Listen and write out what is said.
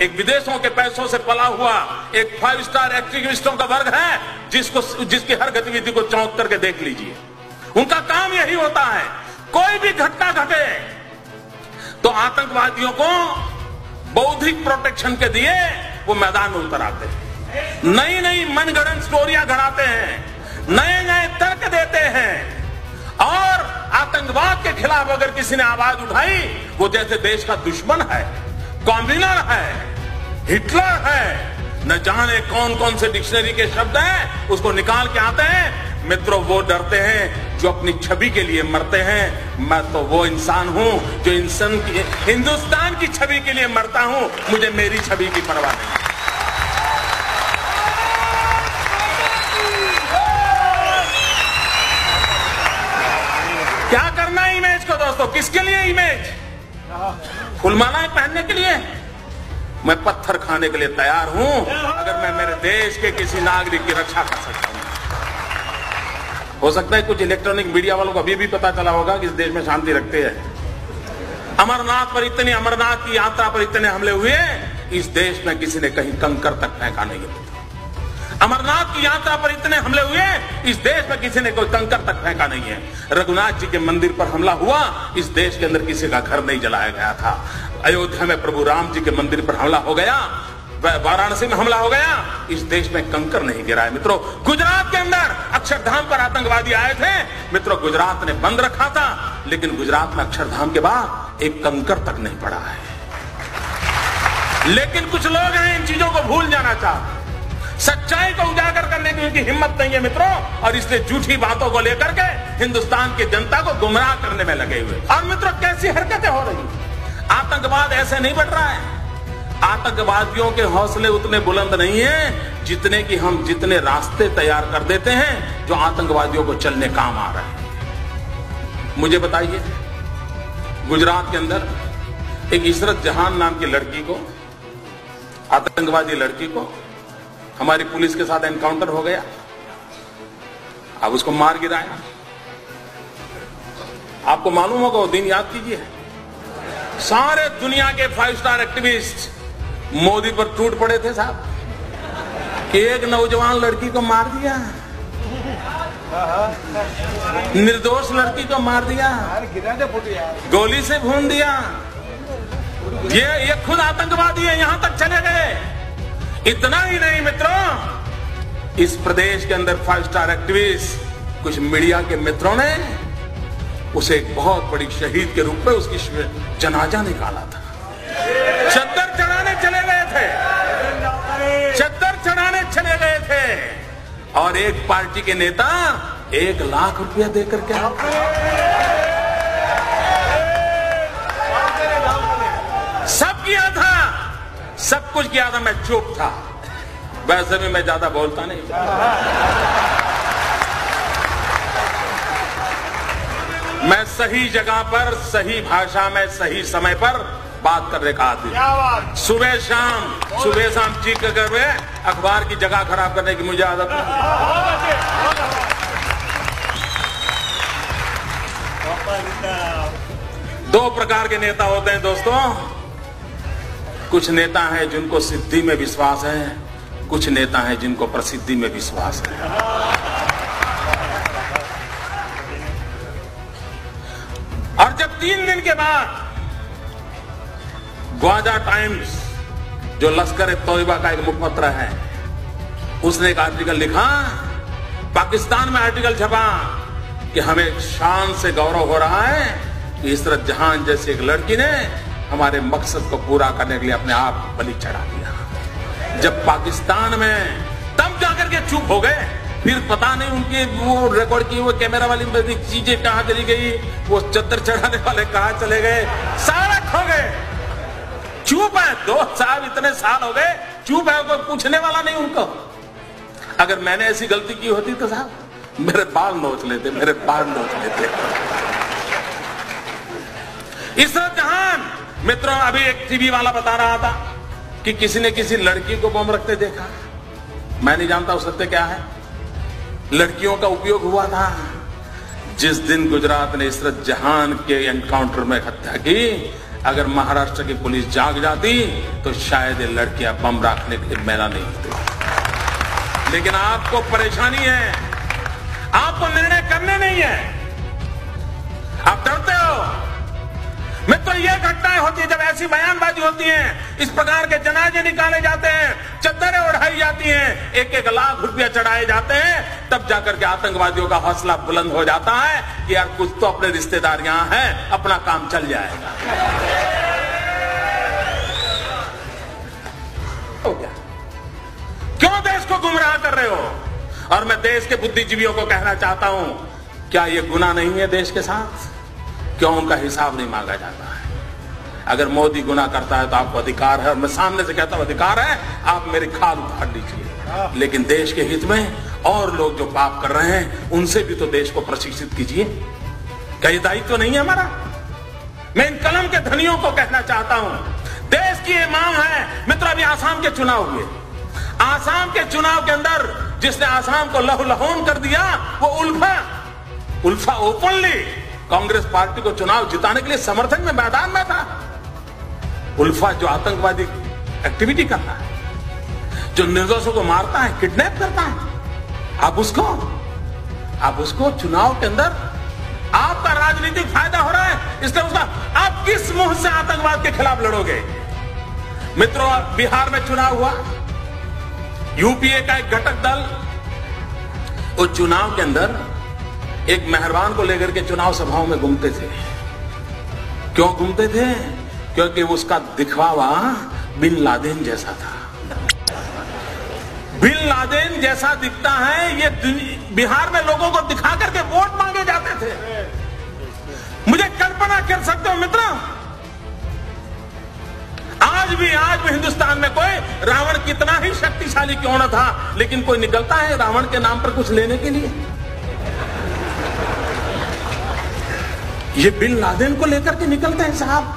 एक विदेशों के पैसों से पला हुआ एक 5 स्टार एक्टिविस्टों का वर्ग है जिसकी हर गतिविधि को चौंक करके देख लीजिए। उनका काम यही होता है, कोई भी घटना घटे तो आतंकवादियों को बौद्धिक प्रोटेक्शन के दिए वो मैदान में उतर आते हैं, नई नई मनगढ़ंत स्टोरियां गढ़ाते हैं, नए नए तर्क देते हैं और आतंकवाद के खिलाफ अगर किसी ने आवाज उठाई वो जैसे देश का दुश्मन है, कॉम्युनर है, हिटलर है, न जाने कौन कौन से डिक्शनरी के शब्द हैं उसको निकाल के आते हैं। मित्रों, वो डरते हैं जो अपनी छवि के लिए मरते हैं। मैं तो वो इंसान हूं जो हिंदुस्तान की छवि के लिए मरता हूं, मुझे मेरी छवि की परवाह नहीं। क्या करना है इमेज को दोस्तों? किसके लिए इमेज? फुलमालाएं पहनने के लिए? मैं पत्थर खाने के लिए तैयार हूं अगर मैं मेरे देश के किसी नागरिक की रक्षा कर सकता हूं। हो सकता है कुछ इलेक्ट्रॉनिक मीडिया वालों को अभी भी पता चला होगा कि इस देश में शांति रखते हैं। अमरनाथ की यात्रा पर इतने हमले हुए, इस देश में किसी ने कहीं कंकर तक फेंका नहीं है। अमरनाथ की यात्रा पर इतने हमले हुए, इस देश में किसी ने कोई कंकर तक फेंका नहीं है। रघुनाथ जी के मंदिर पर हमला हुआ, इस देश के अंदर किसी का घर नहीं जलाया गया था। अयोध्या में प्रभु राम जी के मंदिर पर हमला हो गया, वाराणसी में हमला हो गया, इस देश में कंकर नहीं गिरा है। मित्रों, गुजरात के अंदर अक्षरधाम पर आतंकवादी आए थे। मित्रों, गुजरात ने बंद रखा था, लेकिन गुजरात में अक्षरधाम के बाद एक कंकर तक नहीं पड़ा है। लेकिन कुछ लोग हैं इन चीजों को भूल जाना चाहते, सच्चाई को उजागर करने की उनकी हिम्मत नहीं है मित्रों, और इसलिए झूठी बातों को लेकर के हिंदुस्तान की जनता को गुमराह करने में लगे हुए। और मित्रों, कैसी हरकतें हो रही, आतंकवाद ऐसे नहीं बढ़ रहा है। आतंकवादियों के हौसले उतने बुलंद नहीं है जितने रास्ते तैयार कर देते हैं जो आतंकवादियों को चलने काम आ रहे हैं। मुझे बताइए, गुजरात के अंदर एक इशरत जहान नाम की लड़की को, आतंकवादी लड़की को, हमारी पुलिस के साथ एनकाउंटर हो गया। अब उसको मार गिराया। आपको मालूम होगा वो दिन, याद कीजिए, सारे दुनिया के 5 स्टार एक्टिविस्ट मोदी पर टूट पड़े थे साहब कि एक नौजवान लड़की को मार दिया, निर्दोष लड़की को मार दिया, गोली से भून दिया। ये खुद आतंकवादी है, यहां तक चले गए। इतना ही नहीं मित्रों, इस प्रदेश के अंदर 5 स्टार एक्टिविस्ट, कुछ मीडिया के मित्रों ने उसे एक बहुत बड़ी शहीद के रूप में उसकी जनाजा निकाला था। चद्दर चढ़ाने चले गए थे, चद्दर चढ़ाने चले गए थे, और एक पार्टी के नेता 1 लाख रुपया देकर के सब किया था, सब कुछ किया था। मैं चुप था, वैसे भी मैं ज्यादा बोलता नहीं। मैं सही जगह पर, सही भाषा में, सही समय पर बात करने का आदमी। सुबह शाम चीख कर हुए अखबार की जगह खराब करने की मुझे आदत नहीं। 2 प्रकार के नेता होते हैं दोस्तों। कुछ नेता हैं जिनको सिद्धि में विश्वास है, कुछ नेता हैं जिनको प्रसिद्धि में विश्वास है। और जब 3 दिन के बाद ग्वाजा टाइम्स, जो लश्कर ए तोयबा का एक मुखपत्र है, उसने एक आर्टिकल लिखा, पाकिस्तान में आर्टिकल छपा कि हमें शान से गौरव हो रहा है कि इशरत जहान जैसी एक लड़की ने हमारे मकसद को पूरा करने के लिए अपने आप बलि चढ़ा दिया। जब पाकिस्तान में, तब जाकर के चुप हो गए। फिर पता नहीं उनकी वो रिकॉर्ड की वो कैमरा वाली चीजें कहां चली गई, वो चद्दर चढ़ाने वाले कहां चले गए, सारा खो गए। चुप है, 2 साल, इतने साल हो गए, चुप है, कोई पूछने वाला नहीं उनको। अगर मैंने ऐसी गलती की होती तो साहब मेरे बाल नोच लेते, मेरे बाल नोच लेते। इशरत जहान, मित्रों, अभी एक टीवी वाला बता रहा था कि किसी ने किसी लड़की को बम रखते देखा। मैं नहीं जानता वो सत्य क्या है। लड़कियों का उपयोग हुआ था। जिस दिन गुजरात ने इशरत जहान के एनकाउंटर में हत्या की, अगर महाराष्ट्र की पुलिस जाग जाती तो शायद ये लड़कियां बम रखने के लिए मैला नहीं होती। लेकिन आपको परेशानी है, आपको निर्णय करने नहीं है, आप डरते हो। मित्रों, ये घटनाएं होती है जब ऐसी बयानबाजी होती है, इस प्रकार के जनाजे निकाले जाते हैं, चद्दरें उड़ाई जाती हैं, 1-1 लाख रुपया चढ़ाए जाते हैं, तब जाकर के आतंकवादियों का हौसला बुलंद हो जाता है कि यार कुछ तो अपने रिश्तेदार यहां हैं, अपना काम चल जाएगा। हो गया। क्यों देश को गुमराह कर रहे हो? और मैं देश के बुद्धिजीवियों को कहना चाहता हूं, क्या यह गुनाह नहीं है देश के साथ? क्यों उनका हिसाब नहीं मांगा जाता है? अगर मोदी गुनाह करता है तो आपको अधिकार है, और मैं सामने से कहता हूं अधिकार है, आप मेरी खाल उखाड़ लीजिए, लेकिन देश के हित में और लोग जो पाप कर रहे हैं उनसे भी तो देश को प्रशिक्षित कीजिए। क्या ये दायित्व नहीं है हमारा? मैं इन कलम के धनियों को कहना चाहता हूं, देश की ये मांग है। मित्रों, अभी आसाम के चुनाव हुए, आसाम के चुनाव के अंदर जिसने आसाम को लहूलुहान कर दिया वो उल्फा ओपनली कांग्रेस पार्टी को चुनाव जिताने के लिए समर्थन में मैदान में था। उल्फा जो आतंकवादी एक्टिविटी करता है, जो निर्दोषों को मारता है, किडनैप करता है, आप उसको चुनाव के अंदर आपका राजनीतिक फायदा हो रहा है, इसलिए उसका आप किस मुंह से आतंकवाद के खिलाफ लड़ोगे? मित्रों, बिहार में चुनाव हुआ, यूपीए का एक घटक दल उस चुनाव के अंदर एक मेहरबान को लेकर के चुनाव सभाओं में घूमते थे। क्यों घूमते थे? क्योंकि उसका दिखावा बिन लादेन जैसा था। बिन लादेन जैसा दिखता है, ये बिहार में लोगों को दिखा करके वोट मांगे जाते थे। मुझे कल्पना कर सकते हो मित्र, आज भी हिंदुस्तान में कोई रावण कितना ही शक्तिशाली क्यों न था, लेकिन कोई निकलता है रावण के नाम पर कुछ लेने के लिए। ये बिन लादेन को लेकर के निकलते हैं साहब।